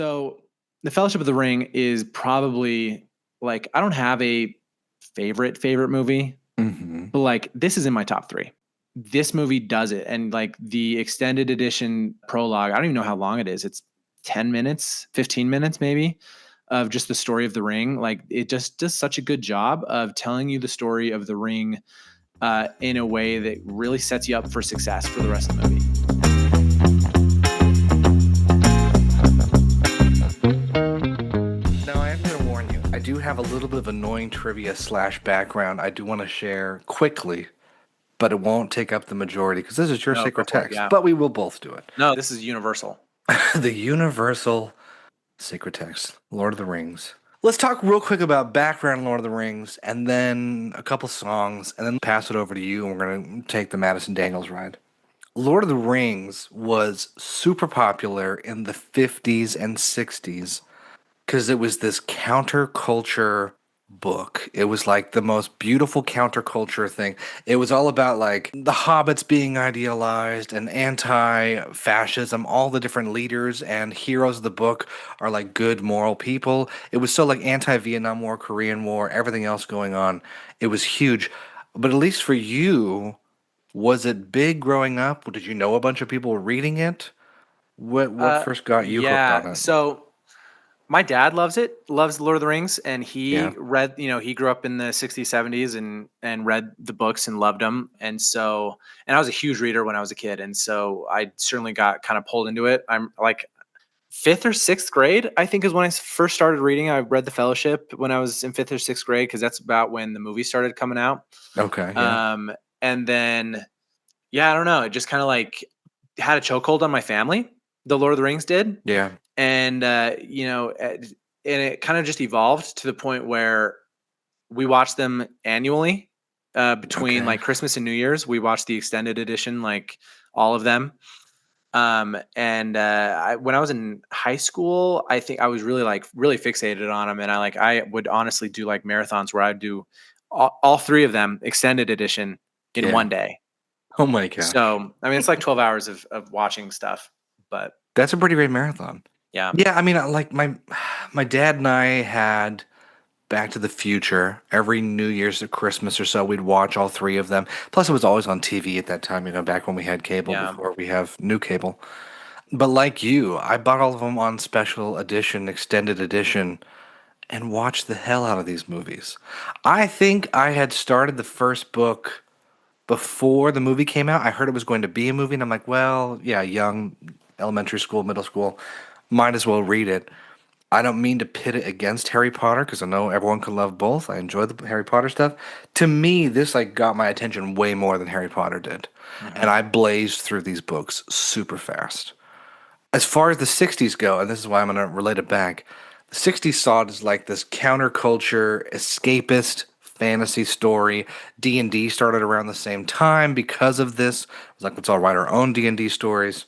So the Fellowship of the Ring is probably like, I don't have a favorite movie, but like this is in my top 3. This movie does it. And like the extended edition prologue, I don't even know how long it is. It's 10 minutes, 15 minutes maybe, of just the story of the ring. Like it just does such a good job of telling you the story of the ring in a way that really sets you up for success for the rest of the movie. Now, I am going to warn you, I do have a little bit of annoying trivia / background I do want to share quickly, but it won't take up the majority because this is your sacred text, but we will both do it. No, this is universal. The universal sacred text, Lord of the Rings. Let's talk real quick about background Lord of the Rings, and then a couple songs, and then pass it over to you, and we're going to take the Madison Daniels ride. Lord of the Rings was super popular in the 50s and 60s because it was this counterculture book. It was like the most beautiful counterculture thing. It was all about like the hobbits being idealized and anti-fascism. All the different leaders and heroes of the book are like good moral people. It was so like anti-Vietnam War, Korean War, everything else going on. It was huge. But at least for you, was it big growing up? Did you know a bunch of people were reading it? What first got you hooked on it? So my dad loves Lord of the Rings, and he read, he grew up in the 60s, 70s and read the books and loved them. And I was a huge reader when I was a kid. And so I certainly got kind of pulled into it. I'm like 5th or 6th grade, I think, is when I first started reading. I read The Fellowship when I was in 5th or 6th grade, because that's about when the movie started coming out. Okay. Yeah. And then, I don't know. It just kind of like had a chokehold on my family. The Lord of the Rings did. Yeah. And, and it kind of just evolved to the point where we watched them annually between like Christmas and New Year's. We watched the extended edition, like all of them. When I was in high school, I think I was really fixated on them. And I would honestly do like marathons where I'd do all 3 of them extended edition in one day. Oh my God. So, I mean, it's like 12 hours of watching stuff, but that's a pretty great marathon. Yeah. Yeah. I mean, like my dad and I had Back to the Future every New Year's or Christmas or so. We'd watch all 3 of them. Plus, it was always on TV at that time, back when we had cable before we have new cable. But like you, I bought all of them on special edition, extended edition, and watched the hell out of these movies. I think I had started the first book before the movie came out. I heard it was going to be a movie, and I'm like, well, yeah, young, elementary school, middle school, might as well read it. I don't mean to pit it against Harry Potter, because I know everyone can love both. I enjoy the Harry Potter stuff. To me, this like got my attention way more than Harry Potter did. Mm-hmm. And I blazed through these books super fast. As far as the 60s go, and this is why I'm going to relate it back, the 60s saw it as like this counterculture, escapist fantasy story. D&D started around the same time because of this. It was like, let's all write our own D&D stories.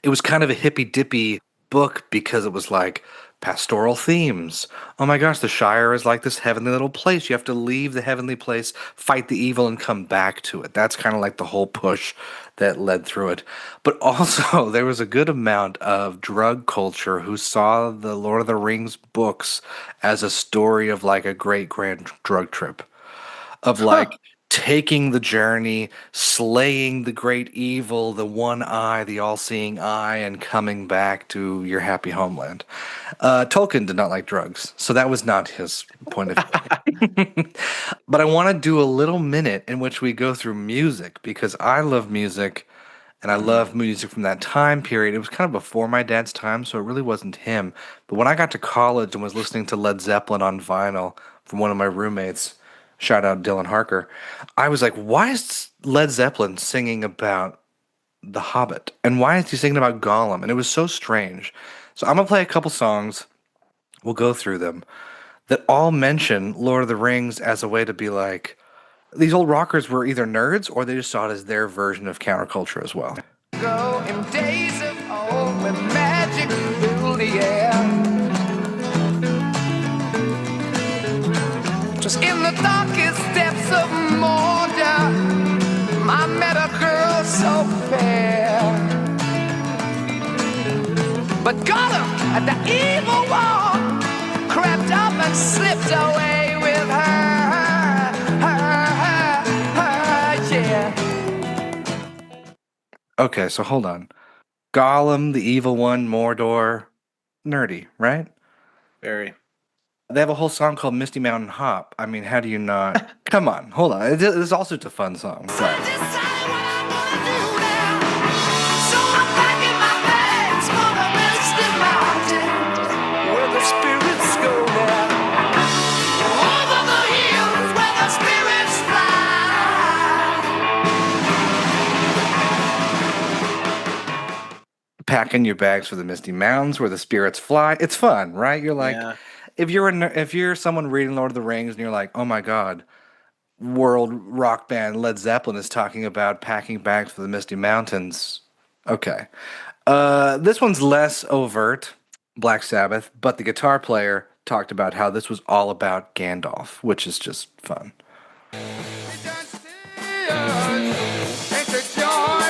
It was kind of a hippy-dippy book because it was like pastoral themes. Oh my gosh, the Shire is like this heavenly little place. You have to leave the heavenly place, fight the evil, and come back to it. That's kind of like the whole push that led through it. But also, there was a good amount of drug culture who saw the Lord of the Rings books as a story of like a great grand drug trip. Of like taking the journey, slaying the great evil, the one eye, the all-seeing eye, and coming back to your happy homeland. Tolkien did not like drugs, so that was not his point of view. But I want to do a little minute in which we go through music, because I love music, and I love music from that time period. It was kind of before my dad's time, so it really wasn't him. But when I got to college and was listening to Led Zeppelin on vinyl from one of my roommates, shout out Dylan Harker, I was like, why is Led Zeppelin singing about the Hobbit? And why is he singing about Gollum? And it was so strange. So I'm going to play a couple songs. We'll go through them that all mention Lord of the Rings as a way to be like, these old rockers were either nerds or they just saw it as their version of counterculture as well. Go in days of old with magic fill the air. Just in the darkest depths of Mordor, I met a girl so fair. But Gollum And the evil one crept up and slipped away with her, yeah. Okay, so hold on. Gollum, the evil one, Mordor, nerdy, right? Very. They have a whole song called Misty Mountain Hop. I mean, how do you not? Come on, hold on. It's also a fun song. So I decide what I'm gonna do now. So I'm packing my bags for the Misty Mountains, where the spirits go now. Over the hills where the spirits fly. Packing your bags for the Misty Mountains where the spirits fly. It's fun, right? You're like, Yeah. if you're someone reading Lord of the Rings and you're like, oh my god, world rock band Led Zeppelin is talking about packing bags for the Misty Mountains. Okay. This one's less overt, Black Sabbath, but the guitar player talked about how this was all about Gandalf, which is just fun. Ain't the joy?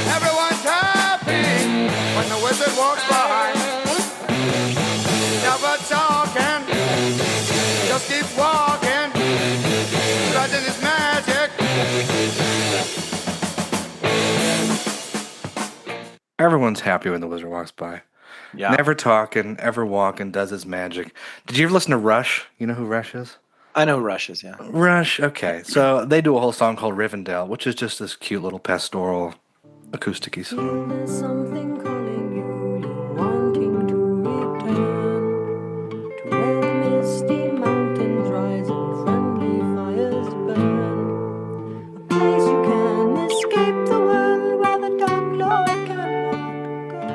Everyone's happy when the wizard walks by. Never talking, just keep walking, strutting his magic. Everyone's happy when the wizard walks by. Yeah. Never talking, ever walking, does his magic. Did you ever listen to Rush? You know who Rush is? I know Rush is, yeah. Rush, okay. So they do a whole song called Rivendell, which is just this cute little pastoral acoustic-y song. There's something calling you, you're wanting to return to where the misty mountains rise and friendly fires burn. A place you can escape the world where the dark lord cannot go.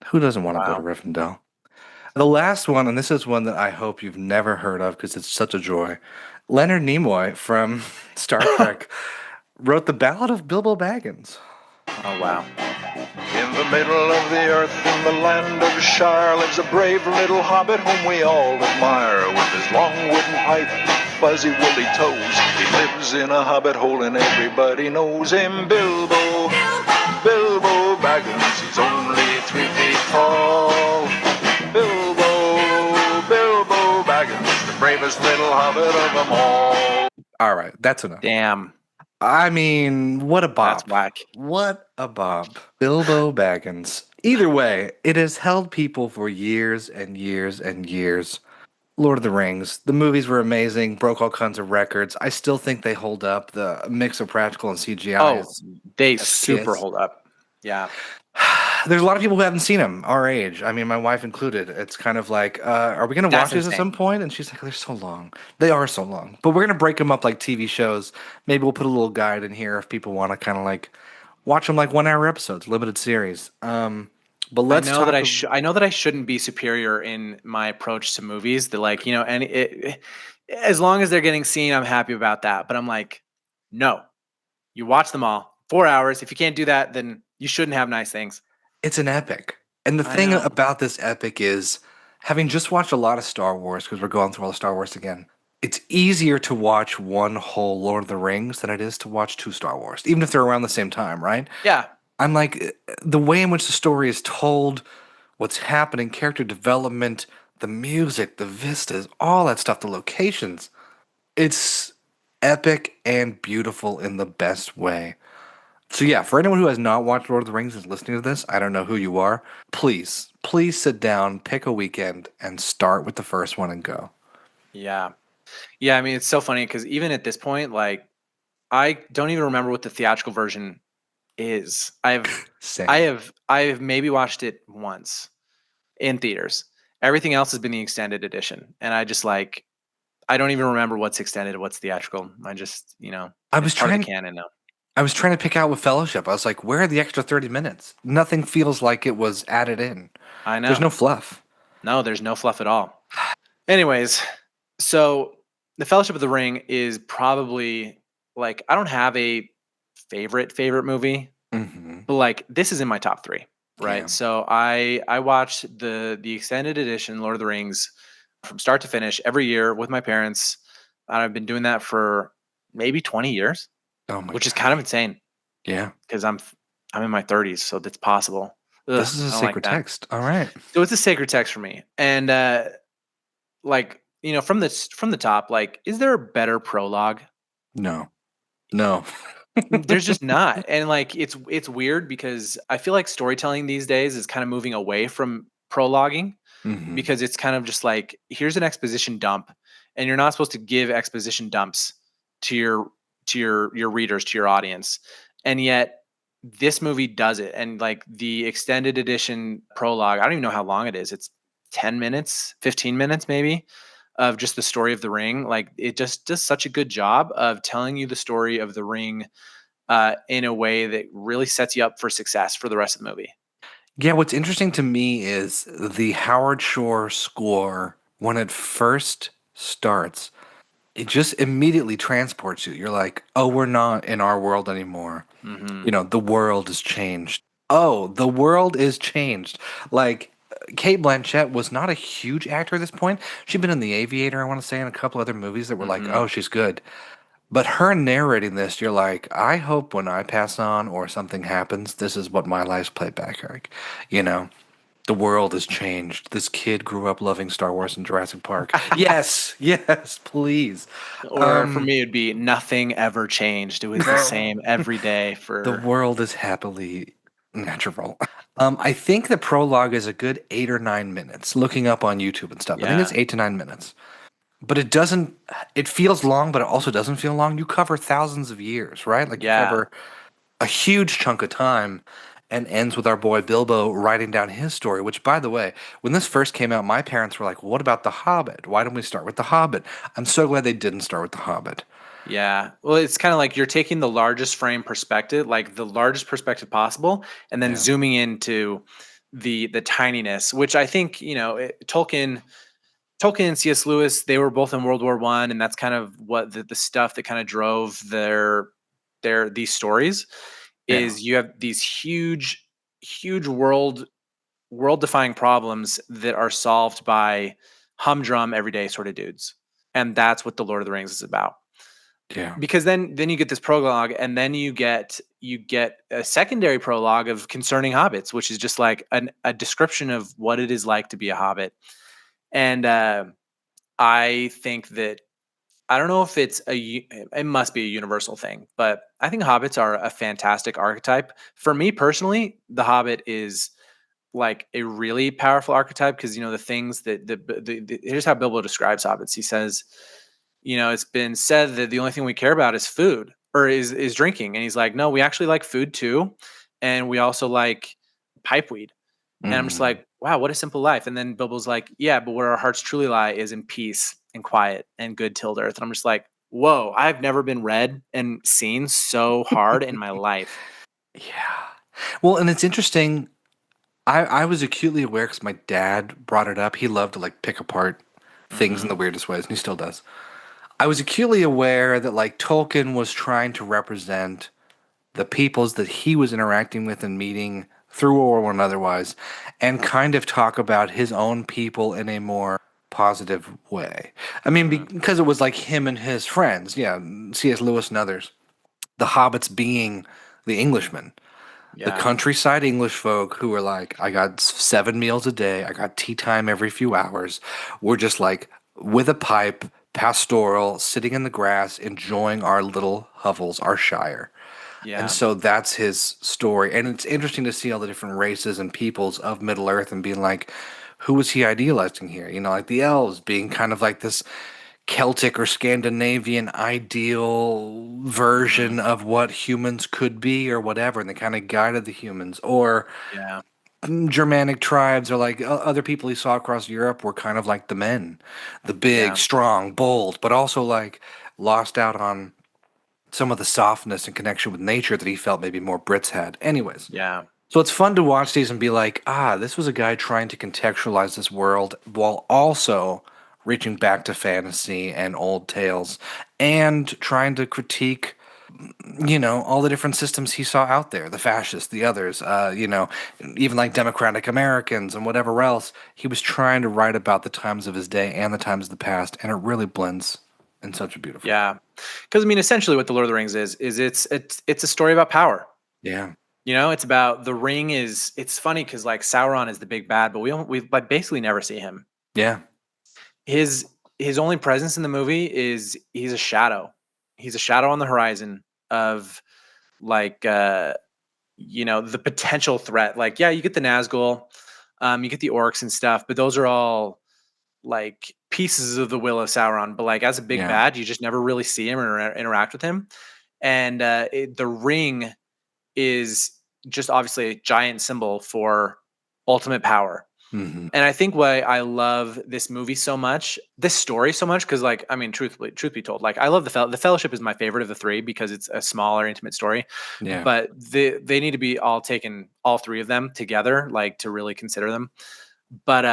Who doesn't want to go to Rivendell? The last one, and this is one that I hope you've never heard of because it's such a joy. Leonard Nimoy from Star Trek wrote the Ballad of Bilbo Baggins. Oh, wow. In the middle of the earth, in the land of Shire, lives a brave little hobbit whom we all admire. With his long wooden pipe, fuzzy woolly toes, he lives in a hobbit hole and everybody knows him. Bilbo, Bilbo Baggins, he's only 3 feet tall. Bilbo Baggins, the bravest little hobbit of them all. All right, that's enough. Damn. I mean, what a bop. That's whack. What a bop. Bilbo Baggins. Either way, it has held people for years and years and years. Lord of the Rings. The movies were amazing, broke all kinds of records. I still think they hold up. The mix of practical and CGI. Oh, is they a super kiss. hold up. Yeah. There's a lot of people who haven't seen them, our age. I mean, my wife included. It's kind of like, are we going to watch That's these at insane. some point? And she's like, they're so long. They are so long. But we're going to break them up like TV shows. Maybe we'll put a little guide in here if people want to kind of like watch them like 1 hour episodes, limited series. But let's I know talk. that I know that I shouldn't be superior in my approach to movies. That like, you know, as long as they're getting seen, I'm happy about that. But I'm like, no, you watch them all 4 hours. If you can't do that, then you shouldn't have nice things. It's an epic. And the I thing know. about this epic is, having just watched a lot of Star Wars, because we're going through all the Star Wars again, it's easier to watch one whole Lord of the Rings than it is to watch 2 Star Wars, even if they're around the same time, right? Yeah. I'm like, the way in which the story is told, what's happening, character development, the music, the vistas, all that stuff, the locations, it's epic and beautiful in the best way. So yeah, for anyone who has not watched Lord of the Rings and is listening to this, I don't know who you are. Please sit down, pick a weekend, and start with the first one and go. Yeah. Yeah. I mean, it's so funny because even at this point, like, I don't even remember what the theatrical version is. Same. I have maybe watched it once in theaters. Everything else has been the extended edition. And I just like, I don't even remember what's extended and what's theatrical. I just, you know, I was it's part of trying- the canon now. I was trying to pick out with Fellowship. I was like, where are the extra 30 minutes? Nothing feels like it was added in. I know. There's no fluff. No, there's no fluff at all. Anyways, so The Fellowship of the Ring is probably like, I don't have a favorite movie, but like this is in my top 3, right? Yeah. So I watched the extended edition Lord of the Rings from start to finish every year with my parents. And I've been doing that for maybe 20 years, Oh my which is God. kind of insane Yeah. because I'm in my 30s, so that's possible. This is a I don't like sacred that. text. All right. So it's a sacred text for me. And like, from the top, like, is there a better prologue? No. No. There's just not. And like it's weird because I feel like storytelling these days is kind of moving away from prologuing, Mhm. because it's kind of just like, here's an exposition dump, and you're not supposed to give exposition dumps to your readers, to your audience. And yet this movie does it. And like the extended edition prologue, I don't even know how long it is. It's 10 minutes, 15 minutes maybe, of just the story of the ring. Like, it just does such a good job of telling you the story of the ring in a way that really sets you up for success for the rest of the movie. Yeah, what's interesting to me is the Howard Shore score, when it first starts, it just immediately transports you. You're like, oh, we're not in our world anymore. Mm-hmm. You know, the world has changed. Oh, the world is changed. Like, Kate Blanchett was not a huge actor at this point. She'd been in The Aviator, I want to say, and a couple other movies that were like, Mm-hmm. oh, she's good. But her narrating this, you're like, I hope when I pass on or something happens, this is what my life's played back like. You know, the world has changed. This kid grew up loving Star Wars and Jurassic Park. Yes, yes, please. Or for me, it'd be nothing ever changed. It was the same every day The for. world is happily natural. I think the prologue is a good 8 or 9 minutes. Looking up on YouTube and stuff, I think it's Yeah. 8 to 9 minutes. But it doesn't. It feels long, but it also doesn't feel long. You cover thousands of years, right? Like you Yeah. cover a huge chunk of time, and ends with our boy Bilbo writing down his story. Which, by the way, when this first came out, my parents were like, "What about the Hobbit? Why don't we start with the Hobbit?" I'm so glad they didn't start with the Hobbit. Yeah. Well, it's kind of like you're taking the largest frame perspective, like the largest perspective possible, and then Yeah. zooming into the tininess, which I think, Tolkien and C.S. Lewis, they were both in World War One, and that's kind of what the stuff that kind of drove these stories. Yeah. Is you have these huge world defying problems that are solved by humdrum everyday sort of dudes, and that's what the Lord of the Rings is about. Yeah. Because then you get this prologue, and then you get a secondary prologue of concerning hobbits, which is just like a description of what it is like to be a hobbit. And I think that, I don't know if it must be a universal thing, but I think hobbits are a fantastic archetype. For me personally, the hobbit is like a really powerful archetype, because the things that here's how Bilbo describes hobbits. He says, it's been said that the only thing we care about is food, or is drinking, and he's like, no, we actually like food too, and we also like pipeweed. And I'm just Mhm. like, wow, what a simple life. And then Bilbo's like, yeah, but where our hearts truly lie is in peace and quiet and good tilled earth. And I'm just like, whoa, I've never been read and seen so hard in my life. Yeah. Well, and it's interesting. I was acutely aware because my dad brought it up. He loved to like pick apart things in Hmm. the weirdest ways, and he still does. I was acutely aware that like Tolkien was trying to represent the peoples that he was interacting with and meeting through World War One otherwise, and kind of talk about his own people in a more positive way. I mean, Hmm. because it was like him and his friends, yeah, C.S. Lewis and others. The hobbits being the Englishmen, the Yeah. countryside English folk who are like, I got 7 meals a day, I got tea time every few hours. We're just like with a pipe, pastoral, sitting in the grass, enjoying our little hovels, our shire. And Yeah. so that's his story. And it's interesting to see all the different races and peoples of Middle Earth and being like, who was he idealizing here? You know, like the elves being kind of like this Celtic or Scandinavian ideal Hmm. version of what humans could be or whatever. And they kind of guided the humans. Or Yeah. Germanic tribes or like other people he saw across Europe were kind of like the men, the big, Yeah. strong, bold, but also like lost out on some of the softness and connection with nature that he felt maybe more Brits had. Anyways, Yeah. so it's fun to watch these and be like, this was a guy trying to contextualize this world while also reaching back to fantasy and old tales and trying to critique, all the different systems he saw out there, the fascists, the others, even like democratic Americans and whatever else. He was trying to write about the times of his day and the times of the past, and it really blends in such a beautiful way. Yeah. Because I mean, essentially, what the Lord of the Rings is it's a story about power. Yeah. It's about the ring it's funny because like Sauron is the big bad, but we like basically never see him. Yeah. His only presence in the movie is he's a shadow. He's a shadow on the horizon of like the potential threat. Like, yeah, you get the Nazgul, you get the orcs and stuff, but those are all like pieces of the will of Sauron. But like as a big bad, you just never really see him or interact with him. And the ring is just obviously a giant symbol for ultimate power. Mm-hmm. And I think why I love this movie so much, this story so much, because like, I mean, truth be told, like I love the Fellowship is my favorite of the three because it's a smaller, intimate story. Yeah. But they need to be all taken, all three of them together, like to really consider them. But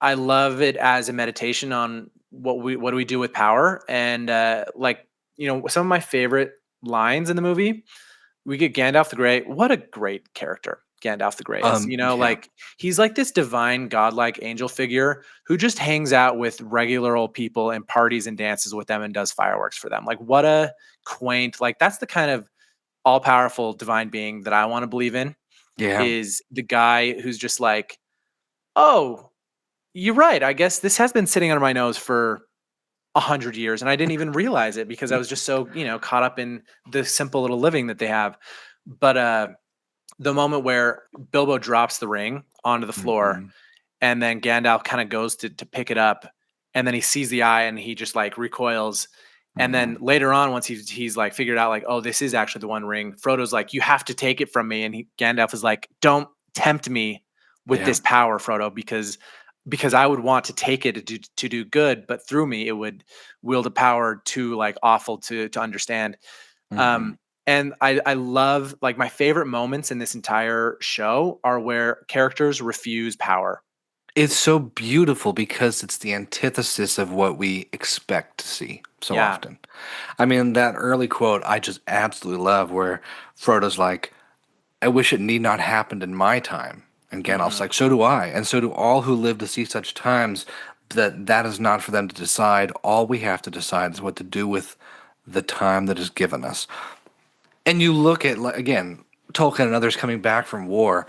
I love it as a meditation on what do we do with power, and some of my favorite lines in the movie. We get Gandalf the Grey. What a great character Gandalf the Grey is. Like he's like this divine, godlike angel figure who just hangs out with regular old people and parties and dances with them and does fireworks for them. Like what a quaint, like that's the kind of all powerful divine being that I want to believe in. Yeah. Is the guy who's just like, oh, you're right. I guess this has been sitting under my nose for 100 years and I didn't even realize it because I was just so, caught up in the simple little living that they have. But the moment where Bilbo drops the ring onto the floor and then Gandalf kind of goes to pick it up and then he sees the eye and he just like recoils. And then later on, once he's like figured out like, oh, this is actually the one ring, Frodo's like, you have to take it from me. And Gandalf is like, don't tempt me with this power, Frodo, because I would want to take it to do good, but through me, it would wield a power too like awful to understand. And I love, like, my favorite moments in this entire show are where characters refuse power. It's so beautiful because it's the antithesis of what we expect to see so often. I mean, that early quote I just absolutely love where Frodo's like, I wish it need not happened in my time. And Gandalf's like, so do I. And so do all who live to see such times. That is not for them to decide. All we have to decide is what to do with the time that is given us. And you look at, again, Tolkien and others coming back from war.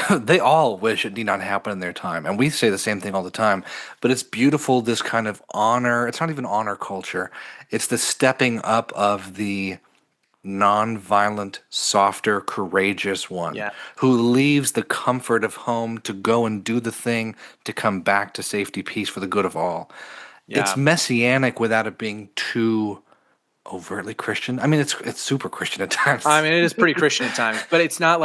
They all wish it did not happen in their time. And we say the same thing all the time. But it's beautiful, this kind of honor. It's not even honor culture. It's the stepping up of the non-violent, softer, courageous one who leaves the comfort of home to go and do the thing to come back to safety, peace for the good of all. It's messianic without it being too overtly Christian. I mean, it's super Christian at times. I mean, it is pretty Christian at times, but it's not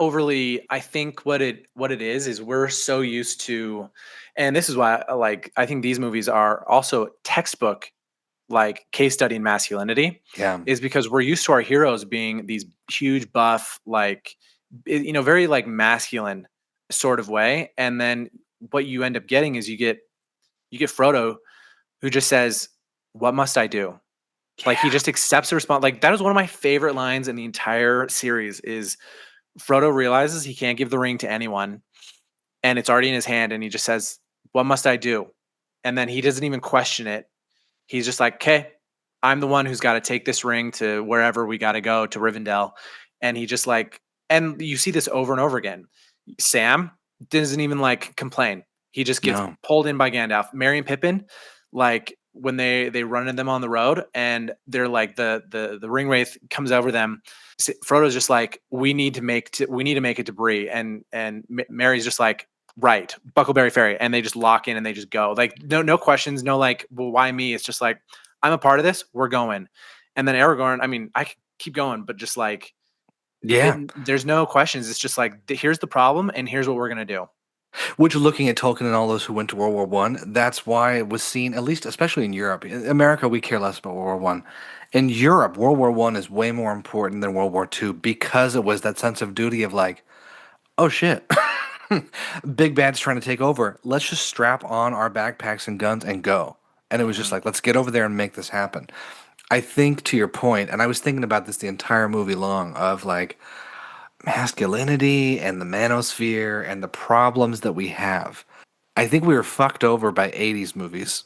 overly. I think what it is we're so used to, and this is why I think these movies are also textbook like case study in masculinity. Is because we're used to our heroes being these huge buff, like very like masculine sort of way, and then what you end up getting is you get Frodo who just says, "What must I do?" Like he just accepts the response. Like that is one of my favorite lines in the entire series is Frodo realizes he can't give the ring to anyone and it's already in his hand. And he just says, what must I do? And then he doesn't even question it. He's just like, okay, I'm the one who's got to take this ring to wherever we got to go to Rivendell. And he just like, and you see this over and over again. Sam doesn't even like complain. He just gets pulled in by Gandalf. Merry and Pippin, like, when they run into them on the road and they're like the ring wraith comes over them, Frodo's just like, we need to make it to Bree, and Mary's just like, right, Buckleberry Ferry, and they just lock in and they just go, like no questions, no like, well, why me? It's just like, I'm a part of this, we're going. And then Aragorn, I mean, I could keep going, but just like, there's no questions. It's just like, here's the problem and here's what we're gonna do. Which, looking at Tolkien and all those who went to World War One, that's why it was seen, at least especially in Europe. In America, we care less about World War One. In Europe, World War One is way more important than World War Two because it was that sense of duty of like, oh shit, big bad's trying to take over. Let's just strap on our backpacks and guns and go. And it was just like, let's get over there and make this happen. I think, to your point, and I was thinking about this the entire movie long, of like, masculinity and the manosphere and the problems that we have. I think we were fucked over by 80s movies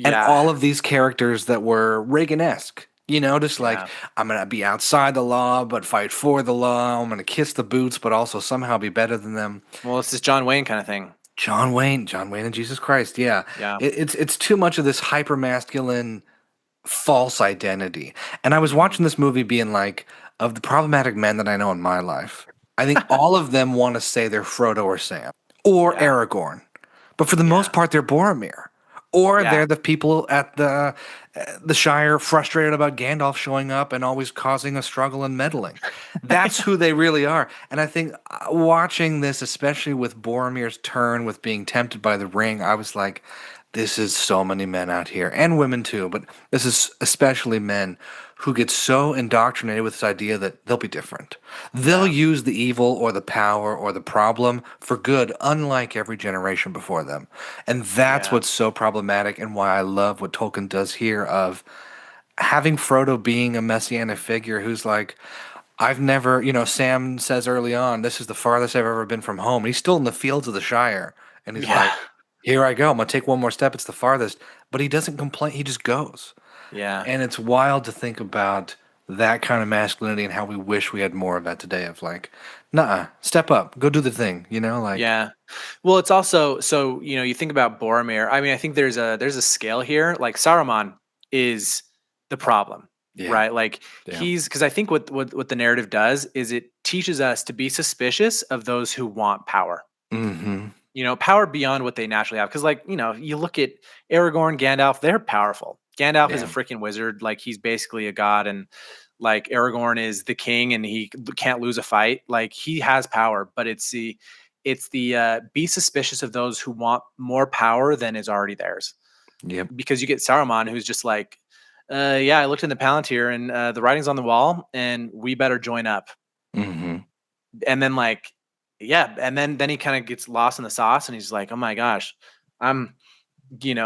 and all of these characters that were Reagan-esque. Just like, I'm going to be outside the law, but fight for the law. I'm going to kiss the boots, but also somehow be better than them. Well, it's this John Wayne kind of thing. John Wayne and Jesus Christ. Yeah. Yeah. It's too much of this hyper masculine false identity. And I was watching this movie being like, of the problematic men that I know in my life, I think all of them want to say they're Frodo or Sam or Aragorn. But for the most part, they're Boromir. Or they're the people at the Shire frustrated about Gandalf showing up and always causing a struggle and meddling. That's who they really are. And I think watching this, especially with Boromir's turn with being tempted by the ring, I was like, this is so many men out here, and women too, but this is especially men who get so indoctrinated with this idea that they'll be different. They'll use the evil or the power or the problem for good, unlike every generation before them. And that's what's so problematic, and why I love what Tolkien does here of having Frodo being a messianic figure who's like, I've never, Sam says early on, this is the farthest I've ever been from home. And he's still in the fields of the Shire. And he's like, here I go. I'm going to take one more step. It's the farthest. But he doesn't complain. He just goes. Yeah. And it's wild to think about that kind of masculinity and how we wish we had more of that today of like, nah, step up, go do the thing, Yeah. Well, it's also, so, you think about Boromir. I mean, I think there's a scale here. Like Saruman is the problem, right? Like because I think what the narrative does is it teaches us to be suspicious of those who want power. Mm-hmm. Power beyond what they naturally have. Because, you look at Aragorn, Gandalf, they're powerful. Gandalf is a freaking wizard. Like, he's basically a god. And, Aragorn is the king and he can't lose a fight. Like, he has power. But it's the be suspicious of those who want more power than is already theirs. Yep. Because you get Saruman, who's just like, I looked in the Palantir and the writing's on the wall and we better join up. Mm-hmm. And then, and then he kind of gets lost in the sauce and he's like, oh my gosh, there's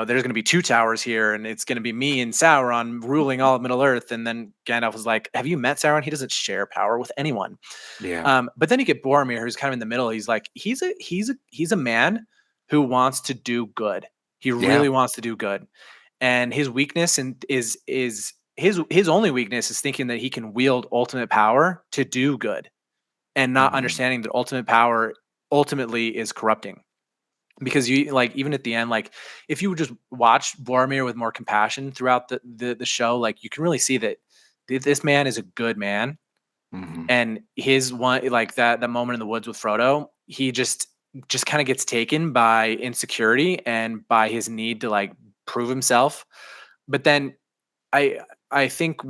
going to be two towers here and it's going to be me and Sauron ruling all of Middle Earth. And then Gandalf was like, have you met Sauron? He doesn't share power with anyone. Yeah. But then you get Boromir, who's kind of in the middle. He's like, he's a man who wants to do good. He really wants to do good. And his weakness is his only weakness is thinking that he can wield ultimate power to do good and not understanding that ultimate power ultimately is corrupting. Because you even at the end, if you would just watch Boromir with more compassion throughout the show, you can really see that this man is a good man. Mm-hmm. And his one, that moment in the woods with Frodo, he just kind of gets taken by insecurity and by his need to prove himself. But then I think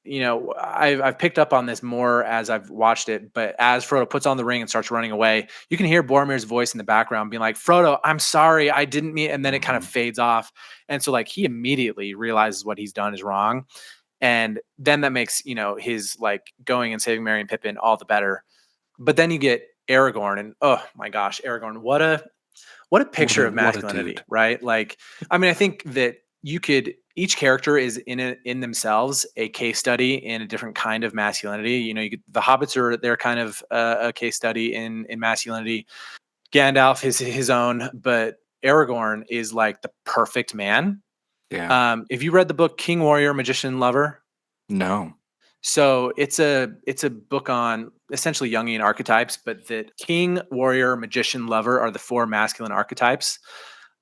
I've picked up on this more as I've watched it, but as Frodo puts on the ring and starts running away, you can hear Boromir's voice in the background being like, Frodo, I'm sorry, I didn't mean, and then it kind of fades off. And so he immediately realizes what he's done is wrong. And then that makes, his going and saving Merry and Pippin all the better. But then you get Aragorn and oh my gosh, Aragorn, what a picture of masculinity, right? I think that each character is in themselves a case study in a different kind of masculinity. The hobbits they're kind of a case study in masculinity. Gandalf is his own, but Aragorn is the perfect man. Yeah. If you read the book King, Warrior, Magician, Lover? No. So it's a book on essentially Jungian archetypes, but that King, Warrior, Magician, Lover are the four masculine archetypes.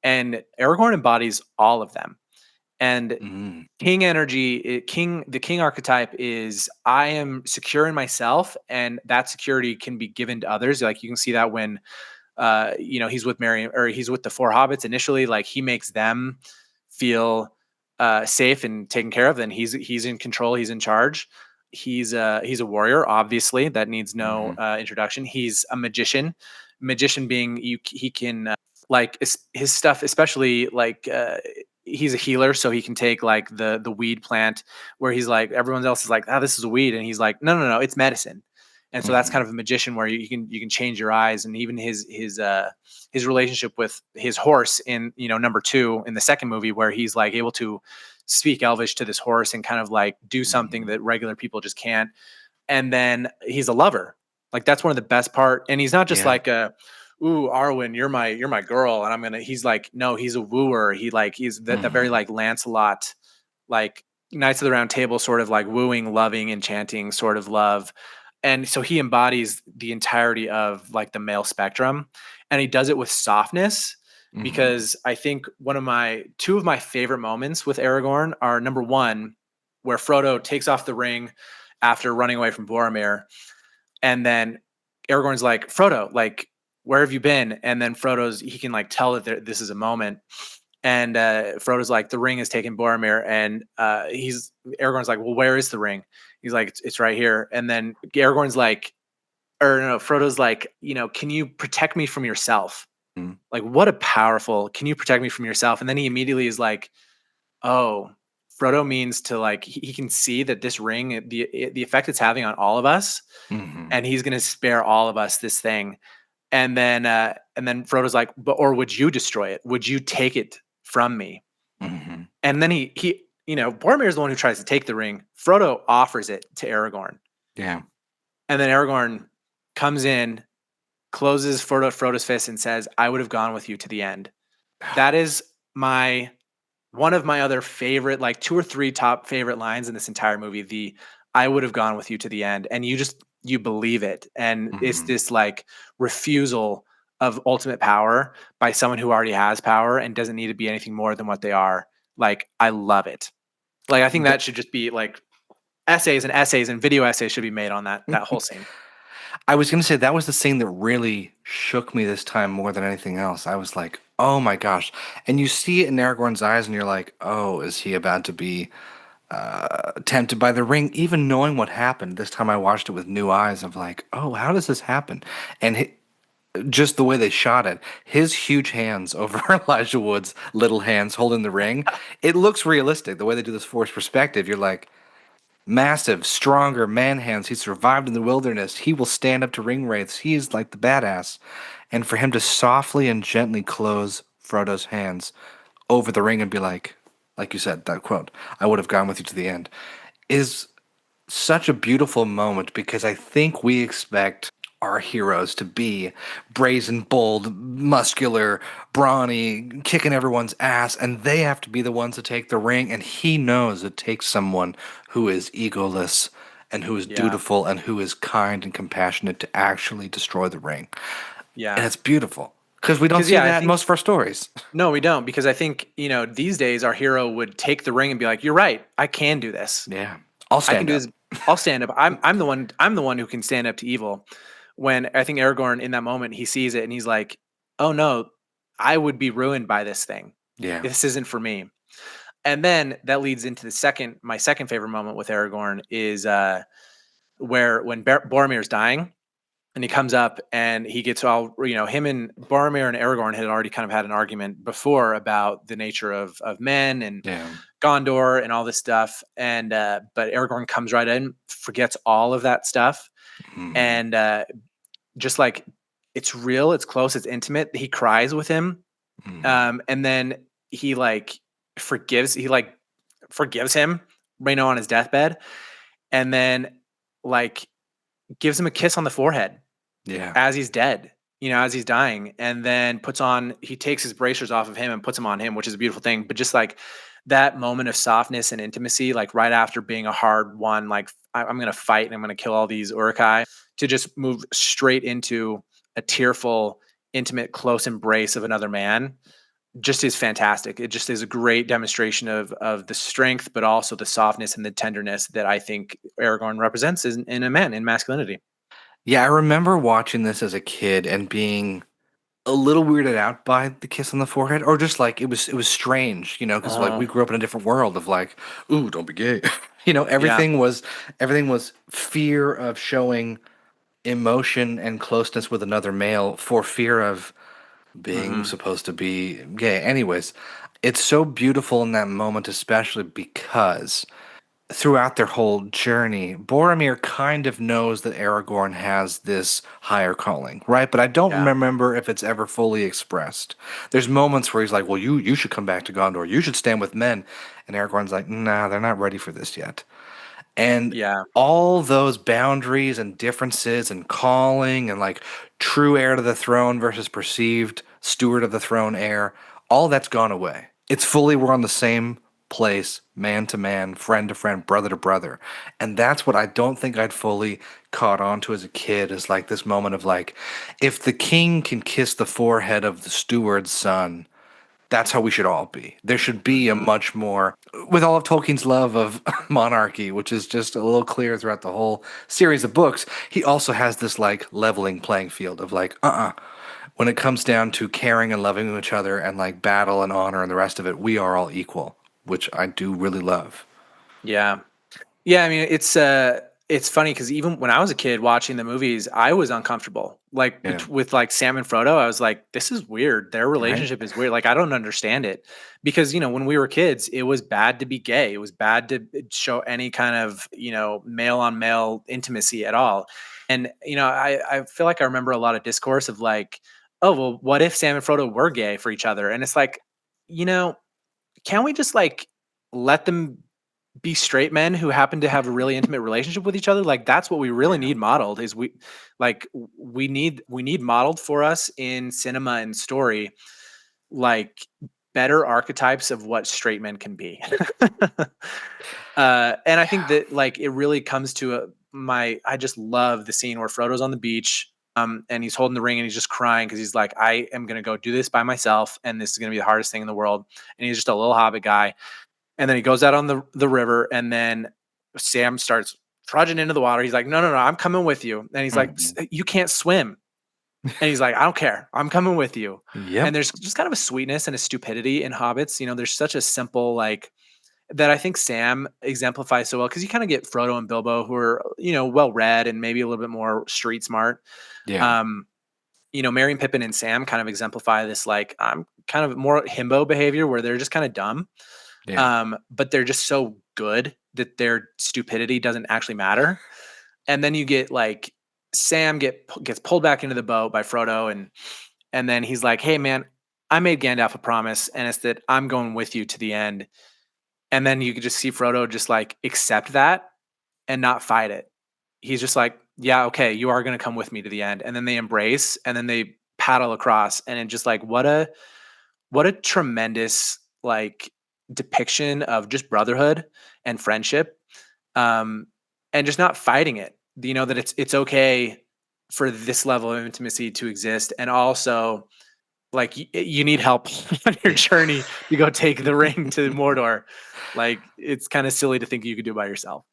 And Aragorn embodies all of them. And king energy, the king archetype is I am secure in myself, and that security can be given to others. You can see that when, he's with Merry, or he's with the four hobbits initially. He makes them feel safe and taken care of. Then he's in control. He's in charge. He's a warrior. Obviously, that needs no introduction. He's a magician. Magician being he can his stuff, especially he's a healer, so he can take the weed plant where he's everyone else is this is a weed, and he's no, it's medicine. And so that's kind of a magician where you can change your eyes. And even his relationship with his horse in number 2 in the second movie, where he's able to speak Elvish to this horse and kind of do something that regular people just can't. And then he's a lover. That's one of the best part. And he's not just ooh, Arwen, you're my girl, and he's no, he's a wooer. He's that very Lancelot, Knights of the Round Table sort of like wooing, loving, enchanting sort of love. And so he embodies the entirety of like the male spectrum, and he does it with softness, because I think two of my favorite moments with Aragorn are, number one, where Frodo takes off the ring after running away from Boromir, and then Aragorn's like, Frodo, like, where have you been? And then he can like tell that this is a moment. And Frodo's like, the ring has taken Boromir. And Aragorn's like, well, where is the ring? He's like, it's right here. And then Aragorn's like, or no, Frodo's like, can you protect me from yourself? Like, what a powerful, can you protect me from yourself? And then he immediately is like, oh, Frodo means to like, he can see that this ring, the effect it's having on all of us, and he's going to spare all of us this thing. And then Frodo's like, or would you destroy it? Would you take it from me? And then he Boromir is the one who tries to take the ring. Frodo offers it to Aragorn. Yeah. And then Aragorn comes in, closes Frodo's fist and says, I would have gone with you to the end. That is one of my other favorite, like 2 or 3 top favorite lines in this entire movie. I would have gone with you to the end. And you believe it. And it's this like refusal of ultimate power by someone who already has power and doesn't need to be anything more than what they are. Like, I love it. Like, I think that should just be like essays and video essays should be made on that whole scene. I was going to say that was the scene that really shook me this time more than anything else. I was like, oh my gosh. And you see it in Aragorn's eyes and you're like, oh, is he about to be tempted by the ring? Even knowing what happened, this time I watched it with new eyes of like, oh, how does this happen? And just the way they shot it, his huge hands over Elijah Wood's little hands holding the ring, it looks realistic. The way they do this forced perspective, you're like, massive, stronger man hands. He survived in the wilderness. He will stand up to ring wraiths. He's like the badass. And for him to softly and gently close Frodo's hands over the ring and be like you said, that quote, I would have gone with you to the end, is such a beautiful moment, because I think we expect our heroes to be brazen, bold, muscular, brawny, kicking everyone's ass, and they have to be the ones to take the ring, and he knows it takes someone who is egoless and who is dutiful and who is kind and compassionate to actually destroy the ring. Yeah. And it's beautiful. Because we don't see that in most of our stories. No, we don't. Because I think, these days our hero would take the ring and be like, you're right, I can do this. Yeah. I'll stand up. I'll stand up. I'm the one who can stand up to evil. When I think Aragorn in that moment, he sees it and he's like, oh no, I would be ruined by this thing. Yeah. This isn't for me. And then that leads into my second favorite moment with Aragorn is when Boromir's dying and he comes up and he gets all, him and Boromir and Aragorn had already kind of had an argument before about the nature of men and Gondor and all this stuff. And, but Aragorn comes right in, forgets all of that stuff. And just like, it's real, it's close, it's intimate. He cries with him. And then he forgives him, on his deathbed. And then gives him a kiss on the forehead. Yeah. As he's dead, as he's dying, and then he takes his bracers off of him and puts them on him, which is a beautiful thing. But just like that moment of softness and intimacy, like right after being a hard one, like I'm going to fight and I'm going to kill all these Uruk-hai, to just move straight into a tearful, intimate, close embrace of another man, just is fantastic. It just is a great demonstration of the strength, but also the softness and the tenderness that I think Aragorn represents in a man, in masculinity. Yeah, I remember watching this as a kid and being a little weirded out by the kiss on the forehead, or just like it was strange, because like we grew up in a different world of like, ooh, don't be gay. Everything was fear of showing emotion and closeness with another male for fear of being supposed to be gay. Anyways, it's so beautiful in that moment, especially because throughout their whole journey, Boromir kind of knows that Aragorn has this higher calling, right? But I don't remember if it's ever fully expressed. There's moments where he's like, well, you should come back to Gondor. You should stand with men. And Aragorn's like, nah, they're not ready for this yet. And all those boundaries and differences and calling and like true heir to the throne versus perceived steward of the throne heir, all that's gone away. It's fully we're on the same place, man to man, friend to friend, brother to brother. And that's what I don't think I'd fully caught on to as a kid, is like this moment of like, if the king can kiss the forehead of the steward's son, that's how we should all be. There should be a much more, with all of Tolkien's love of monarchy, which is just a little clear throughout the whole series of books, he also has this like leveling playing field of like, when it comes down to caring and loving each other and like battle and honor and the rest of it, we are all equal, which I do really love. Yeah. Yeah. I mean, it's funny because even when I was a kid watching the movies, I was uncomfortable. Like with like Sam and Frodo, I was like, this is weird. Their relationship is weird. Like, I don't understand it because, when we were kids, it was bad to be gay. It was bad to show any kind of, male on male intimacy at all. And, I feel like I remember a lot of discourse of like, oh, well, what if Sam and Frodo were gay for each other? And it's like, can't we just like let them be straight men who happen to have a really intimate relationship with each other? Like, that's what we really need modeled, is we need modeled for us in cinema and story, like better archetypes of what straight men can be. And I think that like, it really comes to I just love the scene where Frodo's on the beach, and he's holding the ring and he's just crying because he's like, I am going to go do this by myself. And this is going to be the hardest thing in the world. And he's just a little hobbit guy. And then he goes out on the river, and then Sam starts trudging into the water. He's like, no, I'm coming with you. And he's like, you can't swim. And he's like, I don't care. I'm coming with you. Yep. And there's just kind of a sweetness and a stupidity in hobbits. There's such a simple, like, that I think Sam exemplifies so well, because you kind of get Frodo and Bilbo who are, well-read and maybe a little bit more street smart. Yeah. Merry and Pippin and Sam kind of exemplify this, like, I'm kind of more himbo behavior where they're just kind of dumb. Yeah. But they're just so good that their stupidity doesn't actually matter. And then you get like Sam gets pulled back into the boat by Frodo, and then he's like, hey man, I made Gandalf a promise, and it's that I'm going with you to the end. And then you could just see Frodo just like accept that and not fight it. He's just like, yeah, okay, you are going to come with me to the end. And then they embrace, and then they paddle across, and it just like, what a tremendous like depiction of just brotherhood and friendship, and just not fighting it. That it's okay for this level of intimacy to exist, and also like you need help on your journey to go take the ring to Mordor. Like, it's kind of silly to think you could do it by yourself.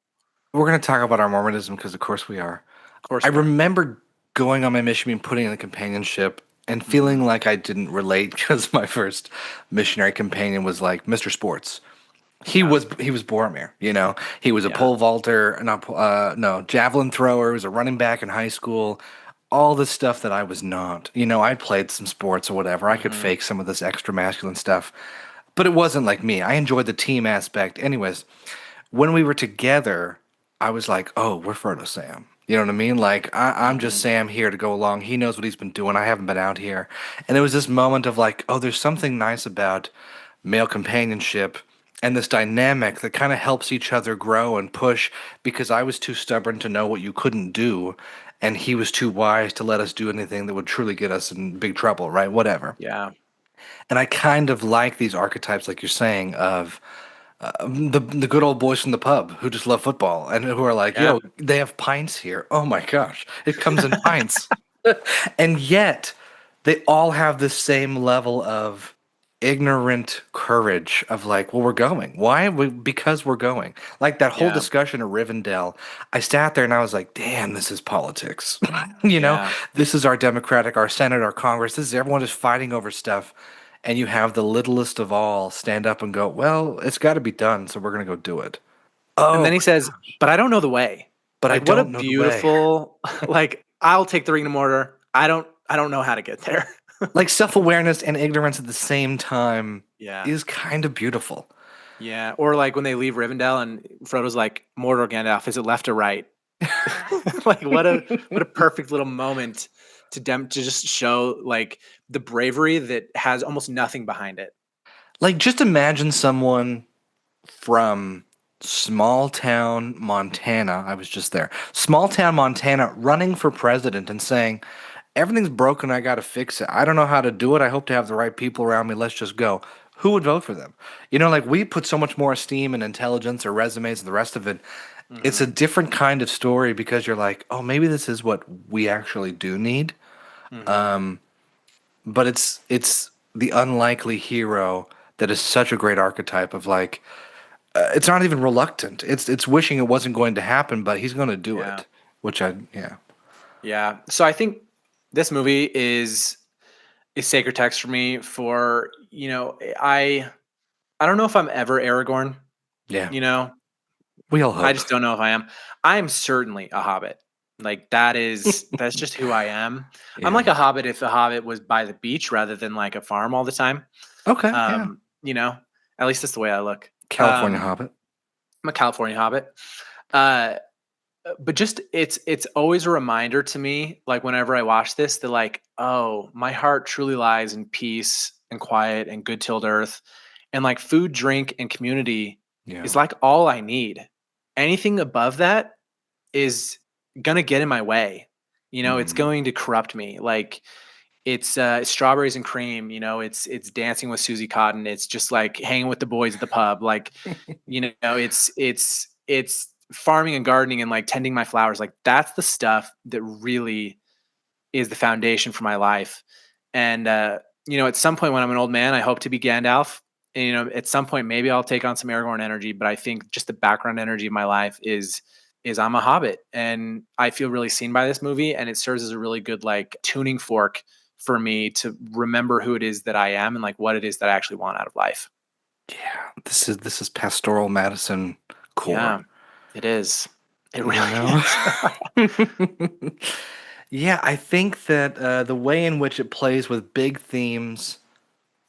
We're going to talk about our Mormonism because of course we are. Of course, I remember going on my mission and putting in the companionship and feeling like I didn't relate because my first missionary companion was like Mr. Sports. He was Boromir, He was a pole vaulter, javelin thrower. He was a running back in high school. All the stuff that I was not. I played some sports or whatever. I could fake some of this extra masculine stuff, but it wasn't like me. I enjoyed the team aspect. Anyways, when we were together, I was like, oh, we're Frodo Sam. You know what I mean? Like, I'm just Sam here to go along. He knows what he's been doing. I haven't been out here. And there was this moment of like, oh, there's something nice about male companionship and this dynamic that kind of helps each other grow and push, because I was too stubborn to know what you couldn't do, and he was too wise to let us do anything that would truly get us in big trouble, right? Whatever. Yeah. And I kind of like these archetypes, like you're saying, of the good old boys from the pub who just love football and who are like, yo, they have pints here. Oh my gosh, it comes in pints. And yet they all have the same level of ignorant courage of like, well, we're going. Why? Because we're going. Like that whole discussion of Rivendell, I sat there and I was like, damn, this is politics. This is our Democratic, our Senate, our Congress. This is everyone just fighting over stuff. And you have the littlest of all stand up and go, well, it's got to be done, so we're going to go do it. Oh, and then he says, but I don't know the way. But like, I don't know what a beautiful, like, I'll take the ring to Mordor. I don't know how to get there. Like self-awareness and ignorance at the same time is kind of beautiful. Yeah. Or like when they leave Rivendell and Frodo's like, Mordor, Gandalf, is it left or right? Like what a perfect little moment to just show like the bravery that has almost nothing behind it. Like just imagine someone from small town Montana, I was just there, small town Montana running for president and saying, everything's broken, I got to fix it. I don't know how to do it. I hope to have the right people around me. Let's just go. who would vote for them? Like we put so much more esteem and intelligence or resumes and the rest of it. It's a different kind of story because you're like, oh, maybe this is what we actually do need. But it's the unlikely hero that is such a great archetype of like, it's not even reluctant. It's wishing it wasn't going to happen, but he's going to do it. Which Yeah. So I think this movie is sacred text for me. For I don't know if I'm ever Aragorn. Yeah. We all hope. I just don't know if I am. I am certainly a hobbit. Like that's just who I am. Yeah. I'm like a hobbit if a hobbit was by the beach rather than like a farm all the time. Okay. At least that's the way I look. California hobbit. I'm a California hobbit. But just it's always a reminder to me, like whenever I watch this, that like, oh, my heart truly lies in peace and quiet and good tilled earth, and like food, drink, and community is like all I need. Anything above that is gonna get in my way. It's going to corrupt me. Like it's strawberries and cream. It's dancing with Susie Cotton. It's just like hanging with the boys at the pub. Like it's farming and gardening and like tending my flowers. Like that's the stuff that really is the foundation for my life. And at some point when I'm an old man, I hope to be Gandalf. And at some point maybe I'll take on some Aragorn energy, but I think just the background energy of my life is I'm a hobbit, and I feel really seen by this movie, and it serves as a really good like tuning fork for me to remember who it is that I am and like what it is that I actually want out of life. Yeah, this is pastoral Madison core. Yeah, it is. It really is. Yeah, I think that the way in which it plays with big themes,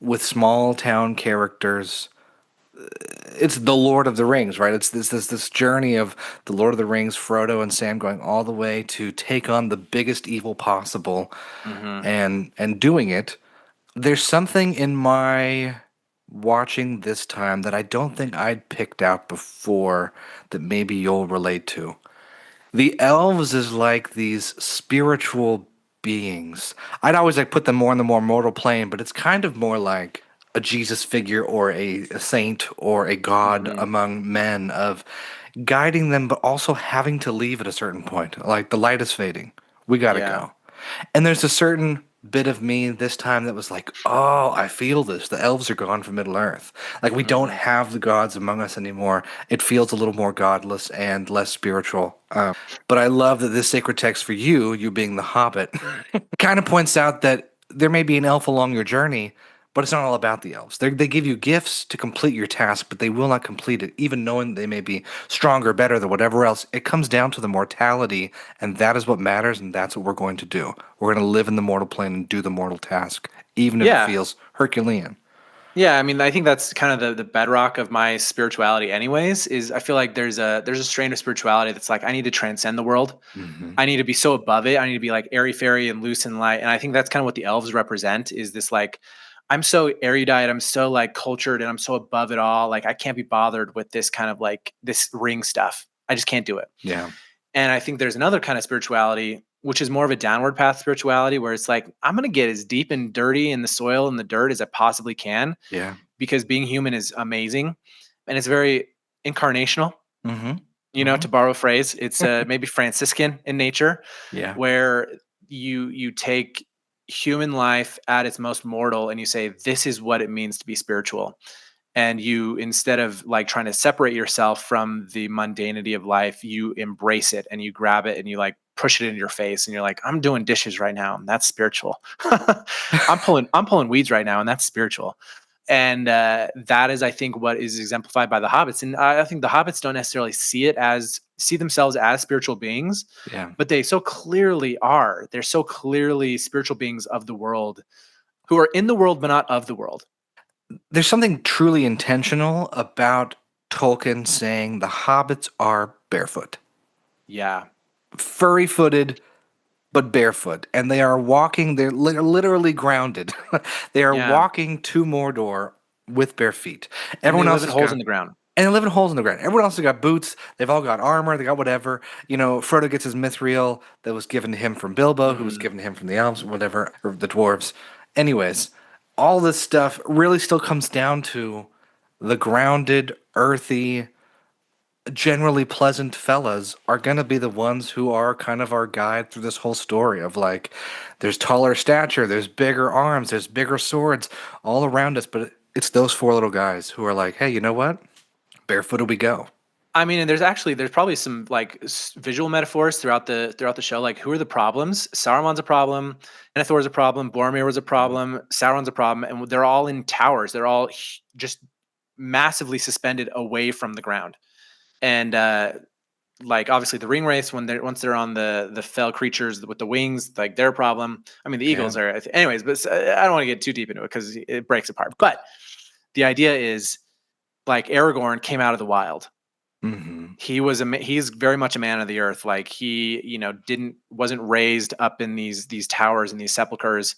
with small town characters, it's the Lord of the Rings, right? It's this journey of the Lord of the Rings, Frodo and Sam going all the way to take on the biggest evil possible, and doing it. There's something in my watching this time that I don't think I'd picked out before that maybe you'll relate to. The elves is like these spiritual beings. I'd always like put them more in the more mortal plane, but it's kind of more like a Jesus figure or a saint or a god among men, of guiding them, but also having to leave at a certain point. Like the light is fading. We got to go. And there's a certain bit of me this time that was like, oh, I feel this. The elves are gone from Middle Earth. Like we don't have the gods among us anymore. It feels a little more godless and less spiritual. But I love that this sacred text for you being the hobbit, kind of points out that there may be an elf along your journey, but it's not all about the elves. They give you gifts to complete your task, but they will not complete it, even knowing they may be stronger, better than whatever else. It comes down to the mortality, and that is what matters, and that's what we're going to do. We're going to live in the mortal plane and do the mortal task, even if it feels Herculean. Yeah, I mean, I think that's kind of the bedrock of my spirituality anyways, is I feel like there's a strain of spirituality that's like, I need to transcend the world. I need to be so above it. I need to be like airy-fairy and loose and light. And I think that's kind of what the elves represent, is this like, I'm so erudite, I'm so like cultured, and I'm so above it all. Like I can't be bothered with this kind of like this ring stuff. I just can't do it. Yeah. And I think there's another kind of spirituality, which is more of a downward path spirituality, where it's like, I'm going to get as deep and dirty in the soil and the dirt as I possibly can. Yeah. Because being human is amazing. And it's very incarnational, to borrow a phrase. It's maybe Franciscan in nature, where you take human life at its most mortal and you say, this is what it means to be spiritual. And you, instead of like trying to separate yourself from the mundanity of life, you embrace it and you grab it and you like push it into your face and you're like, I'm doing dishes right now, and that's spiritual. I'm pulling weeds right now, and that's spiritual. And that is, I think, what is exemplified by the hobbits. And I think the hobbits don't necessarily see themselves as spiritual beings, but they so clearly are. They're so clearly spiritual beings of the world, who are in the world but not of the world. There's something truly intentional about Tolkien saying the hobbits are barefoot. Yeah. Furry-footed, but barefoot. And they are walking, they're literally grounded. They are walking to Mordor with bare feet. Everyone else has holes in the ground. And they live in holes in the ground. Everyone else has got boots. They've all got armor. They got whatever. Frodo gets his mithril that was given to him from Bilbo, who was given to him from the elves, whatever, or the dwarves. Anyways, all this stuff really still comes down to the grounded, earthy, generally pleasant fellas are going to be the ones who are kind of our guide through this whole story of like, there's taller stature, there's bigger arms, there's bigger swords all around us, but it's those four little guys who are like, hey, you know what? Barefooted we go. I mean, and there's probably some like visual metaphors throughout the show. Like, who are the problems? Saruman's a problem. Denethor's a problem. Boromir was a problem. Sauron's a problem, and they're all in towers. They're all just massively suspended away from the ground. And like obviously the ring wraiths, once they're on the fell creatures with the wings, like their problem. I mean, the eagles are anyways, but I don't want to get too deep into it because it breaks apart. But the idea is like Aragorn came out of the wild. Mm-hmm. He's very much a man of the earth. Like he, wasn't raised up in these towers and these sepulchers.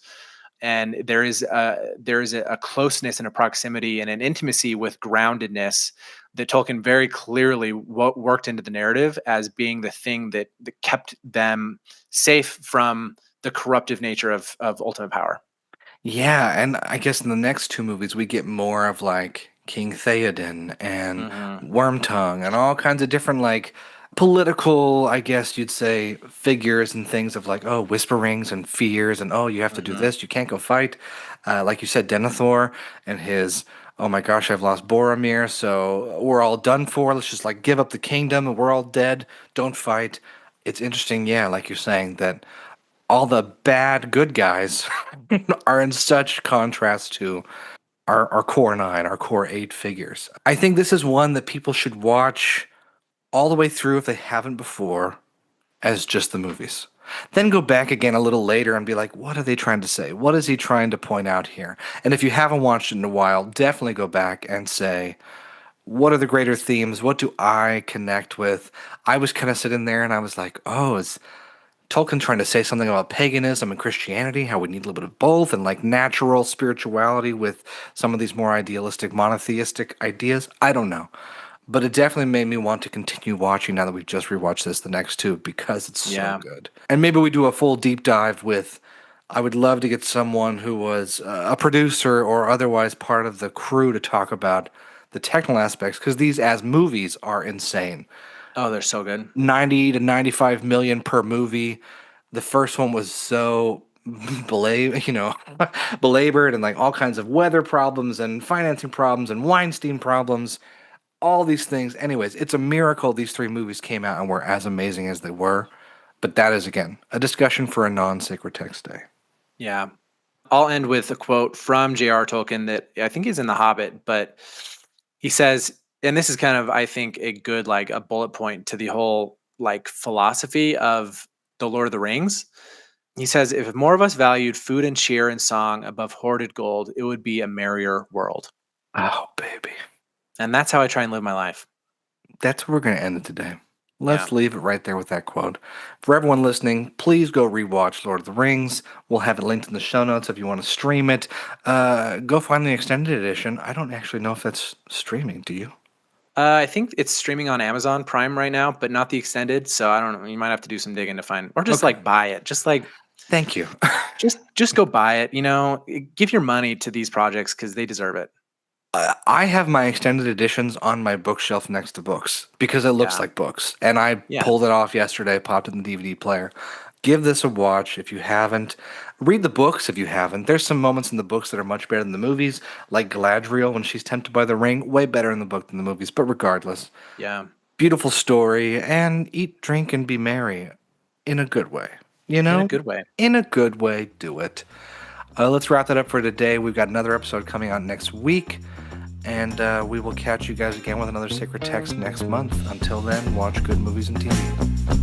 And there is a closeness and a proximity and an intimacy with groundedness that Tolkien very clearly worked into the narrative as being the thing that kept them safe from the corruptive nature of ultimate power. Yeah, and I guess in the next two movies we get more of like King Theoden and Wormtongue and all kinds of different like political, I guess you'd say, figures and things of like, oh, whisperings and fears and oh, you have to do this, you can't go fight. Like you said, Denethor and his, oh my gosh, I've lost Boromir, so we're all done for. Let's just like give up the kingdom and we're all dead. Don't fight. It's interesting, yeah, like you're saying, that all the bad good guys are in such contrast to our core 9, our core 8 figures. I think this is one that people should watch all the way through if they haven't before as just the movies. Then go back again a little later and be like, what are they trying to say? What is he trying to point out here? And if you haven't watched it in a while, definitely go back and say, what are the greater themes? What do I connect with? I was kind of sitting there and I was like, oh, is Tolkien trying to say something about paganism and Christianity, how we need a little bit of both, and like natural spirituality with some of these more idealistic, monotheistic ideas? I don't know. But it definitely made me want to continue watching now that we've just rewatched this, the next two, because it's so good. And maybe we do a full deep dive with, I would love to get someone who was a producer or otherwise part of the crew to talk about the technical aspects, because these as movies are insane. Oh, they're so good. 90 to 95 million per movie. The first one was so belabored and like all kinds of weather problems and financing problems and Weinstein problems. All these things. Anyways, it's a miracle these three movies came out and were as amazing as they were. But that is, again, a discussion for a non-sacred text day. Yeah. I'll end with a quote from J.R. Tolkien that I think is in The Hobbit, but he says, and this is kind of, I think, a good, like a bullet point to the whole like philosophy of The Lord of the Rings. He says, if more of us valued food and cheer and song above hoarded gold, it would be a merrier world. Oh, baby. And that's how I try and live my life. That's where we're going to end it today. Let's leave it right there with that quote. For everyone listening, please go rewatch Lord of the Rings. We'll have it linked in the show notes if you want to stream it. Go find the extended edition. I don't actually know if that's streaming. Do you? I think it's streaming on Amazon Prime right now, but not the extended. So I don't know. You might have to do some digging to find, or just like buy it. Just like, thank you. just go buy it. Give your money to these projects because they deserve it. I have my extended editions on my bookshelf next to books because it looks like books. And I pulled it off yesterday, popped it in the DVD player. Give this a watch if you haven't. Read the books if you haven't. There's some moments in the books that are much better than the movies, like Galadriel when she's tempted by the ring. Way better in the book than the movies, but regardless. Yeah. Beautiful story, and eat, drink, and be merry in a good way. In a good way. In a good way, do it. Let's wrap that up for today. We've got another episode coming out next week. And we will catch you guys again with another Sacred Text next month. Until then, watch good movies and TV.